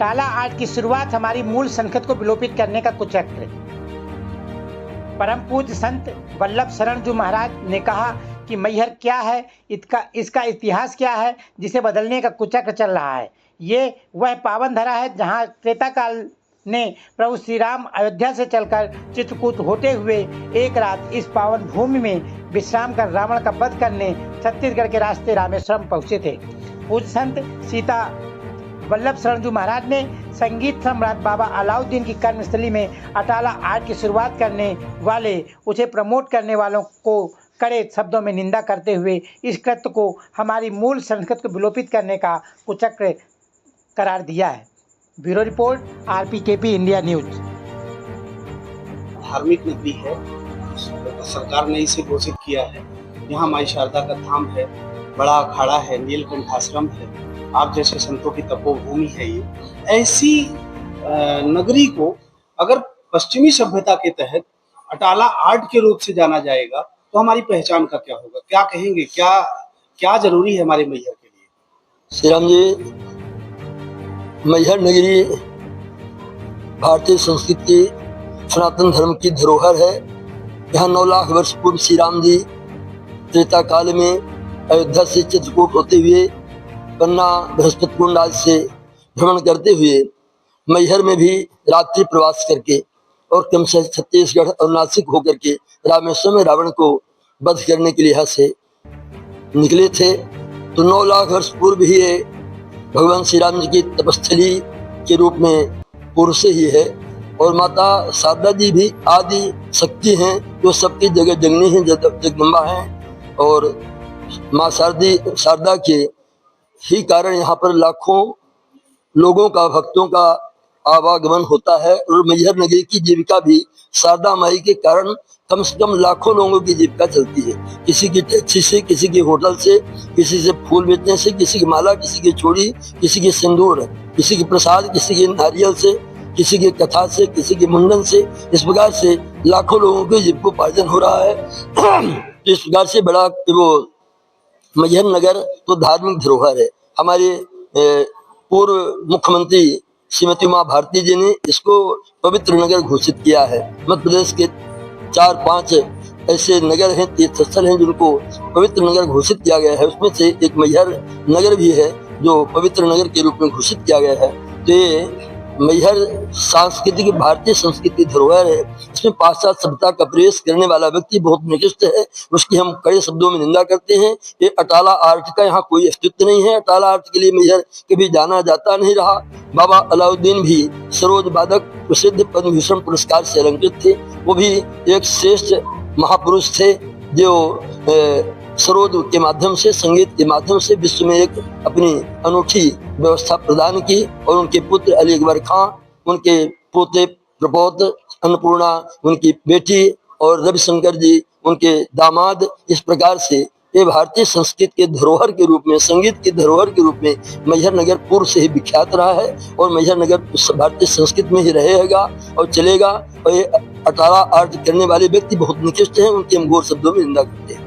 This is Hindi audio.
अटाला आर्ट की शुरुआत हमारी मूल संस्कृति को विलोपित करने का कुचक्र। परम पूज्य संत वल्लभ शरण जी महाराज ने कहा कि मैहर क्या है, इसका इतिहास क्या है, जिसे बदलने का कुचक्र चल रहा है। ये वह पावन धरा है जहाँ त्रेता काल ने प्रभु श्री राम अयोध्या से चलकर चित्रकूट होते हुए एक रात इस पावन भूमि में विश्राम कर रावण का वध करने छत्तीसगढ़ के रास्ते रामेश्वरम पहुँचे थे। पूज्य संत सीता वल्लभ शरण जी महाराज ने संगीत सम्राट बाबा अलाउद्दीन की कर्मस्थली में अटाला आर्ट की शुरुआत करने वाले, उसे प्रमोट करने वालों को कड़े शब्दों में निंदा करते हुए इस कृत्य को हमारी मूल संस्कृति को विलोपित करने का कुचक्र करार दिया है। Bureau report, RPKP India news. धार्मिक नगरी है, सरकार ने इसे घोषित किया है। यहाँ माई शारदा का धाम है, बड़ा अखाड़ा है, नीलकंठ आश्रम है, आप जैसे संतों की तपोभूमि है। ये ऐसी नगरी को अगर पश्चिमी सभ्यता के तहत अटाला आर्ट के रूप से जाना जाएगा तो हमारी पहचान का क्या होगा? क्या कहेंगे? क्या जरूरी है हमारे मैहर के लिए? श्री राम जी, मैहर नगरी भारतीय संस्कृति की सनातन धर्म की धरोहर है। यहाँ 9 लाख वर्ष पूर्व श्री राम जी त्रेता काल में अयोध्या से चित्रकूट होते हुए पन्ना बृहस्पति कुंड आदि से भ्रमण करते हुए मैहर में भी रात्रि प्रवास करके और क्रमशः छत्तीसगढ़ और नासिक होकर के रामेश्वर में रावण को वध करने के लिए यहाँ से निकले थे। तो 9 लाख वर्ष पूर्व ही ये भगवान श्री राम जी की तपस्थली के रूप में पूर्व से ही है। और माता शारदा जी भी आदि शक्ति हैं, जो सबकी जगह जगनी है, जगदम्बा हैं। और माँ शारदा के ही कारण यहाँ पर लाखों लोगों का, भक्तों का आवागमन होता है। और मैहर नगरी की जीविका भी शारदा माई के कारण कम से कम लाखों लोगों की जीविका चलती है। किसी की टैक्सी से, किसी के होटल से, किसी से फूल बेचने से, किसी की माला, किसी की चूड़ी, किसी के सिंदूर, किसी के प्रसाद, किसी के नारियल से, किसी की कथा से, किसी के मुंडन से, इस प्रकार से लाखों लोगों के जीविकोपार्जन हो रहा है। इस प्रकार से बड़ा वो मैहर नगर तो धार्मिक धरोहर है। हमारे पूर्व मुख्यमंत्री श्रीमती उमा भारती जी ने इसको पवित्र नगर घोषित किया है। मध्य प्रदेश के 4-5 ऐसे नगर हैं, तीर्थस्थल हैं, जिनको पवित्र नगर घोषित किया गया है। उसमें से एक मैहर नगर भी है जो पवित्र नगर के रूप में घोषित किया गया है। तो ये मैहर सांस्कृतिक भारतीय संस्कृति की धरोहर है। इसमें पाश्चात्य सभ्यता का प्रवेश करने वाला व्यक्ति बहुत निकृष्ट है, उसकी हम कड़े शब्दों में निंदा करते हैं। ये अटाला आर्ट का यहाँ कोई अस्तित्व नहीं है। अटाला आर्ट के लिए मैहर कभी जाना जाता नहीं रहा। बाबा अलाउद्दीन भी सरोज वादक प्रसिद्ध पद्म भूषण पुरस्कार से अलंकृत थे। वो भी एक श्रेष्ठ महापुरुष थे जो सरोद के माध्यम से, संगीत के माध्यम से विश्व में एक अपनी अनूठी व्यवस्था प्रदान की। और उनके पुत्र अली अकबर खां, उनके पोते प्रपोत, अन्नपूर्णा उनकी बेटी, और रविशंकर जी उनके दामाद, इस प्रकार से ये भारतीय संस्कृति के धरोहर के रूप में, संगीत के धरोहर के रूप में मैहर नगर पूर्व से ही विख्यात रहा है। और मैहर नगर भारतीय संस्कृति में ही रहेगा और चलेगा। और ये अटाला आर्ट करने वाले व्यक्ति बहुत निकृष्ट हैं, उनके हम घोर शब्दों में निंदा करते हैं।